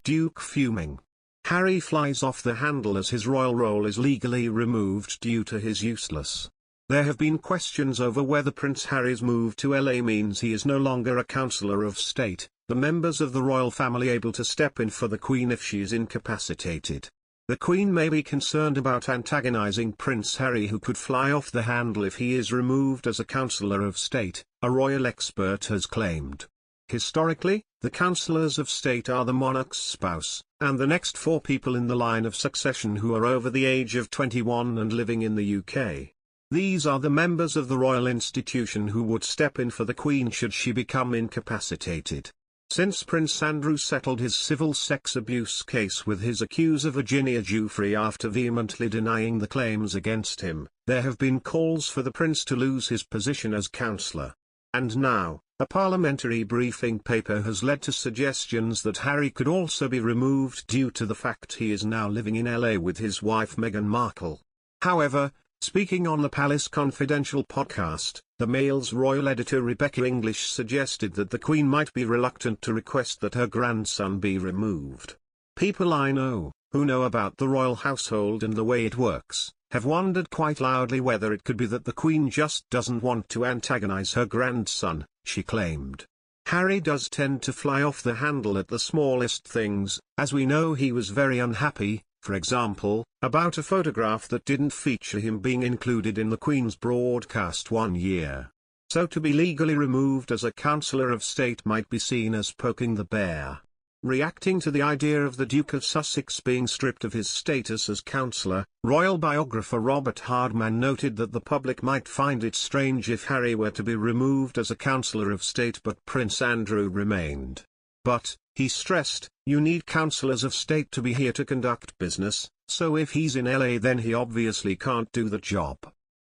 Duke fuming. Harry flies off the handle as his royal role is legally removed due to his useless. There have been questions over whether Prince Harry's move to LA means he is no longer a Counsellor of State, the members of the royal family able to step in for the Queen if she is incapacitated. The Queen may be concerned about antagonising Prince Harry, who could fly off the handle if he is removed as a Counsellor of State, a royal expert has claimed. Historically, the Counsellors of State are the monarch's spouse, and the next 4 people in the line of succession who are over the age of 21 and living in the UK. These are the members of the royal institution who would step in for the Queen should she become incapacitated. Since Prince Andrew settled his civil sex abuse case with his accuser Virginia Giuffre after vehemently denying the claims against him, there have been calls for the prince to lose his position as counsellor. And now, a parliamentary briefing paper has led to suggestions that Harry could also be removed due to the fact he is now living in LA with his wife Meghan Markle. However, speaking on the Palace Confidential podcast, the Mail's royal editor Rebecca English suggested that the Queen might be reluctant to request that her grandson be removed. People I know, who know about the royal household and the way it works, have wondered quite loudly whether it could be that the Queen just doesn't want to antagonise her grandson, she claimed. Harry does tend to fly off the handle at the smallest things, as we know he was very unhappy, for example, about a photograph that didn't feature him being included in the Queen's broadcast one year. So to be legally removed as a Counsellor of State might be seen as poking the bear. Reacting to the idea of the Duke of Sussex being stripped of his status as counsellor, royal biographer Robert Hardman noted that the public might find it strange if Harry were to be removed as a Counsellor of State but Prince Andrew remained. But, he stressed, you need Counsellors of State to be here to conduct business, so if he's in LA then he obviously can't do the job.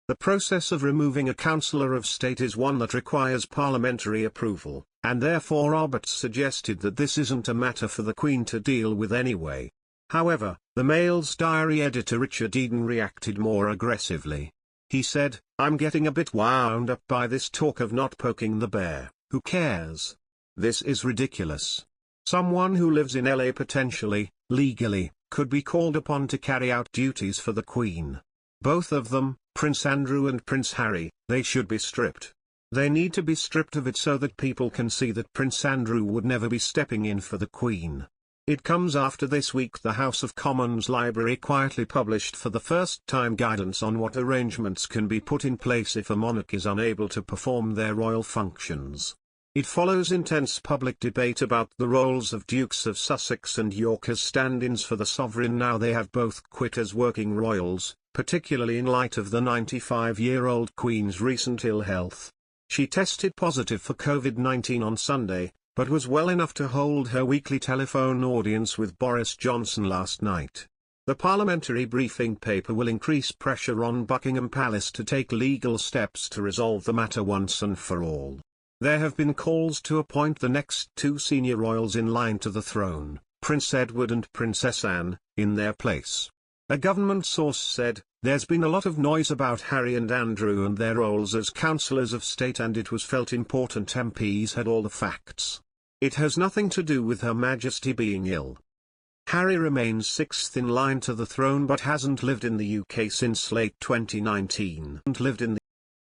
The process of removing a Counsellor of State is one that requires parliamentary approval, and therefore Roberts suggested that this isn't a matter for the Queen to deal with anyway. However, the Mail's diary editor Richard Eden reacted more aggressively. He said, "I'm getting a bit wound up by this talk of not poking the bear. Who cares? This is ridiculous. Someone who lives in LA potentially, legally, could be called upon to carry out duties for the Queen. Both of them, Prince Andrew and Prince Harry, they should be stripped. They need to be stripped of it so that people can see that Prince Andrew would never be stepping in for the Queen." It comes after this week the House of Commons Library quietly published for the first time guidance on what arrangements can be put in place if a monarch is unable to perform their royal functions. It follows intense public debate about the roles of Dukes of Sussex and York as stand-ins for the sovereign now they have both quit as working royals, particularly in light of the 95-year-old Queen's recent ill health. She tested positive for COVID-19 on Sunday, but was well enough to hold her weekly telephone audience with Boris Johnson last night. The parliamentary briefing paper will increase pressure on Buckingham Palace to take legal steps to resolve the matter once and for all. There have been calls to appoint the next 2 senior royals in line to the throne, Prince Edward and Princess Anne, in their place. A government source said, "There's been a lot of noise about Harry and Andrew and their roles as Counsellors of State and it was felt important MPs had all the facts. It has nothing to do with Her Majesty being ill." Harry remains 6th in line to the throne but hasn't lived in the UK since late 2019.